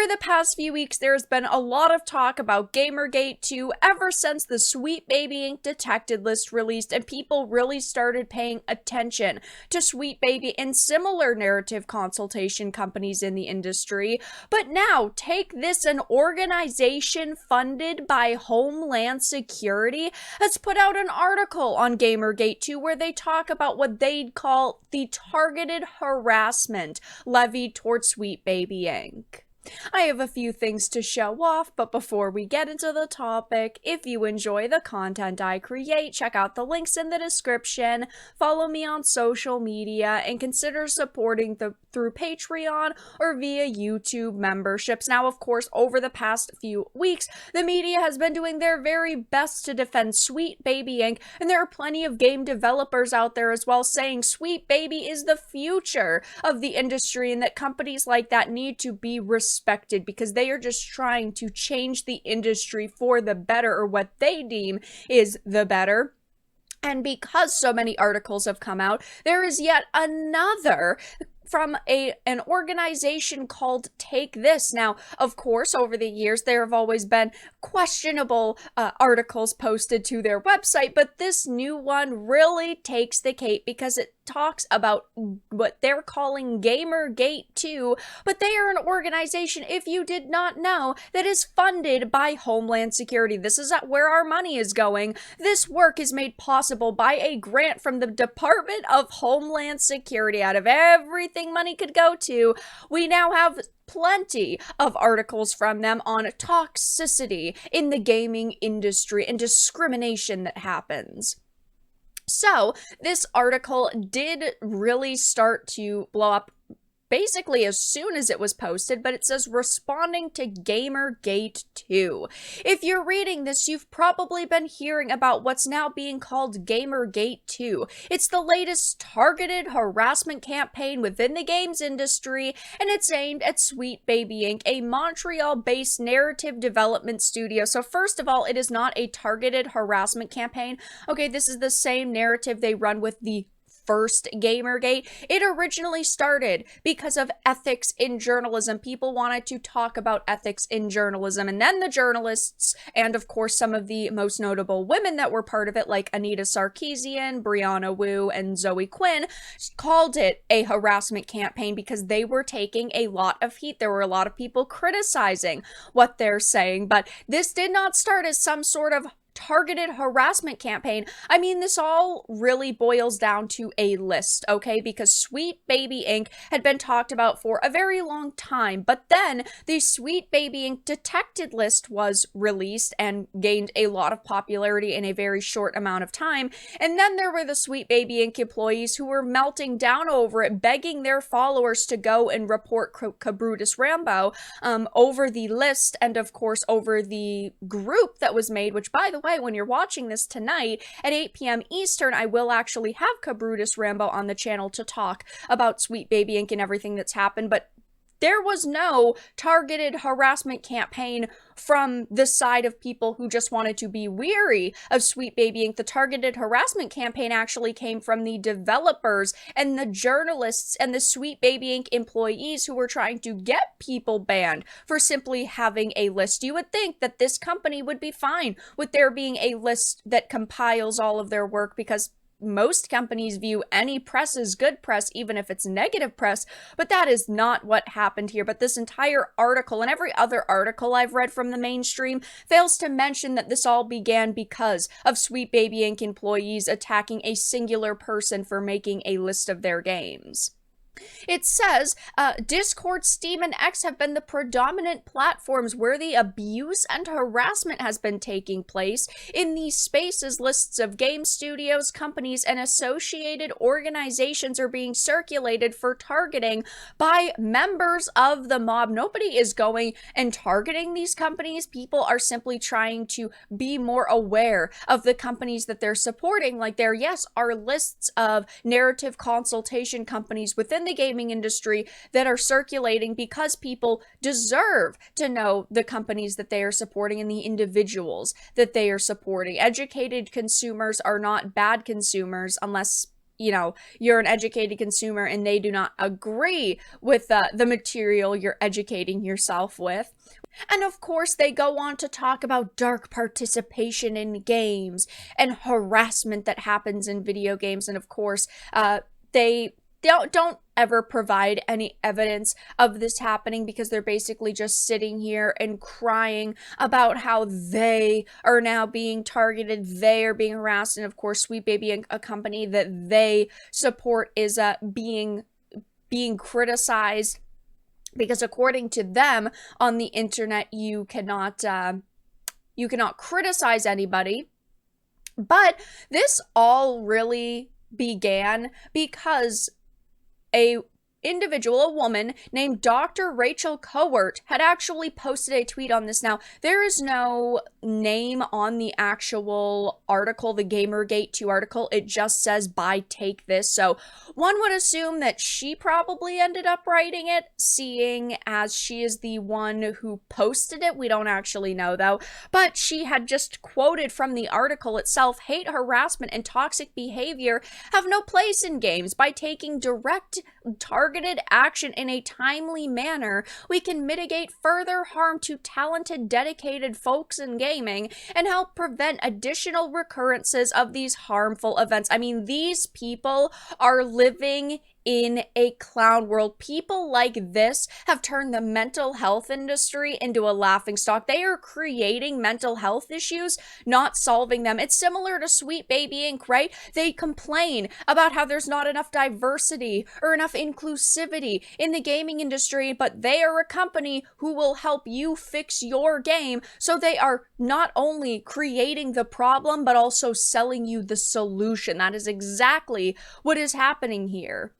over the past few weeks, there's been a lot of talk about Gamergate 2 ever since the Sweet Baby Inc. detected list released, and people really started paying attention to Sweet Baby and similar narrative consultation companies in the industry. But now, TakeThis, an organization funded by Homeland Security, has put out an article on Gamergate 2 where they talk about what they'd call the targeted harassment levied towards Sweet Baby Inc. I have a few things to show off, but before we get into the topic, if you enjoy the content I create, check out the links in the description, follow me on social media, and consider supporting through Patreon or via YouTube memberships. Now, of course, over the past few weeks, the media has been doing their very best to defend Sweet Baby Inc., and there are plenty of game developers out there as well saying Sweet Baby is the future of the industry and that companies like that need to be respected because they are just trying to change the industry for the better, or what they deem is the better. And because so many articles have come out, there is yet another from an organization called TakeThis. Now, of course, over the years, there have always been questionable articles posted to their website, but this new one really takes the cake because it talks about what they're calling Gamergate 2, but they are an organization, if you did not know, that is funded by Homeland Security. This is where our money is going. This work is made possible by a grant from the Department of Homeland Security. Out of everything money could go to, we now have plenty of articles from them on toxicity in the gaming industry and discrimination that happens. So, this article did really start to blow up basically as soon as it was posted, but it says responding to Gamergate 2. If you're reading this, you've probably been hearing about what's now being called Gamergate 2. It's the latest targeted harassment campaign within the games industry, and it's aimed at Sweet Baby Inc., a Montreal-based narrative development studio. So first of all, it is not a targeted harassment campaign. Okay, this is the same narrative they run with the first Gamergate. It originally started because of ethics in journalism. People wanted to talk about ethics in journalism, and then the journalists, and of course some of the most notable women that were part of it, like Anita Sarkeesian, Brianna Wu, and Zoe Quinn, called it a harassment campaign because they were taking a lot of heat. There were a lot of people criticizing what they're saying, but this did not start as some sort of targeted harassment campaign. I mean, this all really boils down to a list, okay? Because Sweet Baby Inc. had been talked about for a very long time, but then the Sweet Baby Inc. detected list was released and gained a lot of popularity in a very short amount of time. And then there were the Sweet Baby Inc. employees who were melting down over it, begging their followers to go and report Cabrutus Rambo over the list, and of course over the group that was made, which, by the way, when you're watching this tonight at 8 p.m. Eastern, I will actually have Cabrutus Rambo on the channel to talk about Sweet Baby Inc. and everything that's happened, but there was no targeted harassment campaign from the side of people who just wanted to be weary of Sweet Baby Inc. The targeted harassment campaign actually came from the developers and the journalists and the Sweet Baby Inc. employees who were trying to get people banned for simply having a list. You would think that this company would be fine with there being a list that compiles all of their work, because most companies view any press as good press, even if it's negative press, but that is not what happened here. But this entire article and every other article I've read from the mainstream fails to mention that this all began because of Sweet Baby Inc. employees attacking a singular person for making a list of their games. It says, Discord, Steam, and X have been the predominant platforms where the abuse and harassment has been taking place. In these spaces, lists of game studios, companies, and associated organizations are being circulated for targeting by members of the mob. Nobody is going and targeting these companies. People are simply trying to be more aware of the companies that they're supporting. Like, there, yes, are lists of narrative consultation companies within the gaming industry that are circulating because people deserve to know the companies that they are supporting and the individuals that they are supporting. Educated consumers are not bad consumers unless you're an educated consumer and they do not agree with the material you're educating yourself with. And of course, they go on to talk about dark participation in games and harassment that happens in video games. And of course, they don't ever provide any evidence of this happening, because they're basically just sitting here and crying about how they are now being targeted, they are being harassed, and of course Sweet Baby, a company that they support, is being criticized, because according to them on the internet, you cannot criticize anybody. But this all really began because a woman named Dr. Rachel Cowart had actually posted a tweet on this. Now, there is no name on the actual article, the Gamergate 2 article. It just says by TakeThis. So one would assume that she probably ended up writing it, seeing as she is the one who posted it. We don't actually know though. But she had just quoted from the article itself: hate, harassment, and toxic behavior have no place in games. By taking direct, targeted action in a timely manner, we can mitigate further harm to talented, dedicated folks in gaming and help prevent additional recurrences of these harmful events. I mean, these people are living in a clown world. People like this have turned the mental health industry into a laughingstock. They are creating mental health issues, not solving them. It's similar to Sweet Baby Inc., right? They complain about how there's not enough diversity or enough inclusivity in the gaming industry, but they are a company who will help you fix your game. So they are not only creating the problem, but also selling you the solution. That is exactly what is happening here.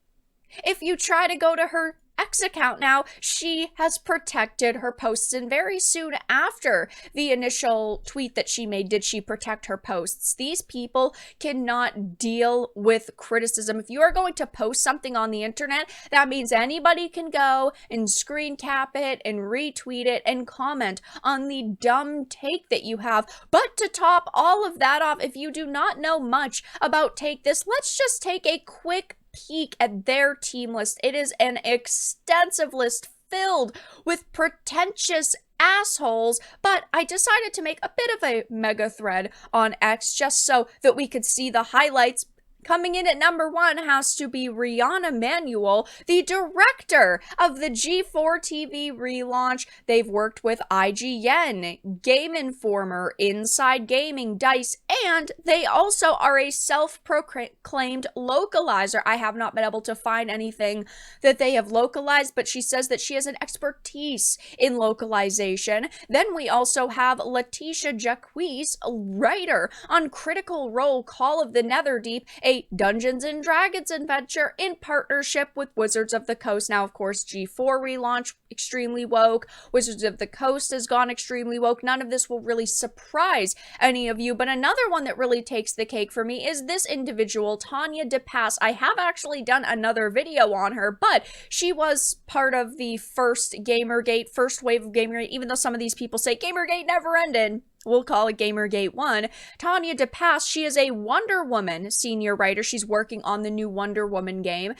If you try to go to her X account now, she has protected her posts, and very soon after the initial tweet that she made did she protect her posts. These people cannot deal with criticism. If you are going to post something on the internet, that means anybody can go and screen cap it and retweet it and comment on the dumb take that you have. But to top all of that off, if you do not know much about TakeThis, let's just take a quick peek at their team list. It is an extensive list filled with pretentious assholes, but I decided to make a bit of a mega thread on X just so that we could see the highlights. Coming in at number 1 has to be Rihanna Manuel, the director of the G4 TV relaunch. They've worked with IGN, Game Informer, Inside Gaming, DICE, and they also are a self-proclaimed localizer. I have not been able to find anything that they have localized, but she says that she has an expertise in localization. Then we also have Letitia Jacques, a writer on Critical Role Call of the Netherdeep, a Dungeons and Dragons adventure in partnership with Wizards of the Coast. Now, of course, G4 relaunch, extremely woke. Wizards of the Coast has gone extremely woke. None of this will really surprise any of you, but another one that really takes the cake for me is this individual, Tanya DePass. I have actually done another video on her, but she was part of the first Gamergate, first wave of Gamergate, even though some of these people say Gamergate never ended. We'll call it Gamergate 1. Tanya DePass, she is a Wonder Woman senior writer. She's working on the new Wonder Woman game.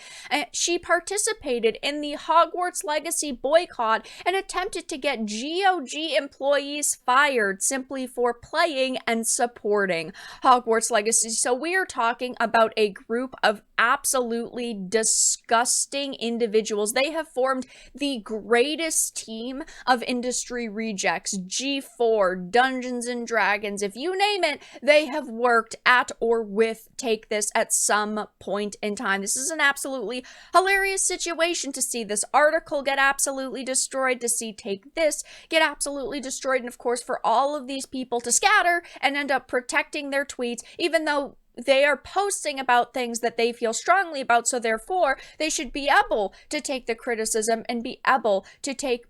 She participated in the Hogwarts Legacy boycott and attempted to get GOG employees fired simply for playing and supporting Hogwarts Legacy. So we are talking about a group of absolutely disgusting individuals. They have formed the greatest team of industry rejects. G4, Dungeons and Dragons, if you name it, they have worked at or with TakeThis at some point in time. This is an absolutely hilarious situation to see this article get absolutely destroyed, to see TakeThis get absolutely destroyed, and of course for all of these people to scatter and end up protecting their tweets, even though they are posting about things that they feel strongly about, so therefore they should be able to take the criticism and be able to take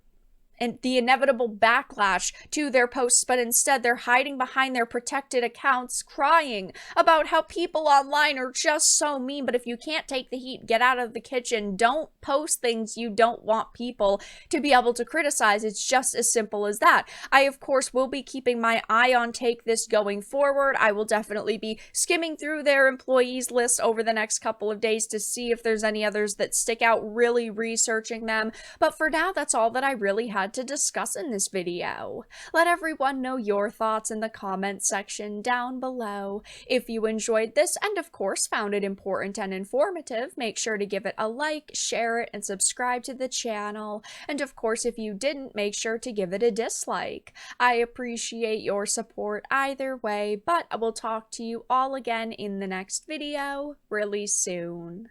and the inevitable backlash to their posts, but instead they're hiding behind their protected accounts, crying about how people online are just so mean. But if you can't take the heat, get out of the kitchen. Don't post things you don't want people to be able to criticize. It's just as simple as that. I, of course, will be keeping my eye on TakeThis going forward. I will definitely be skimming through their employees list over the next couple of days to see if there's any others that stick out, really researching them. But for now, that's all that I really had to discuss in this video. Let everyone know your thoughts in the comments section down below. If you enjoyed this and of course found it important and informative, make sure to give it a like, share it, and subscribe to the channel. And of course, if you didn't, make sure to give it a dislike. I appreciate your support either way, but I will talk to you all again in the next video really soon.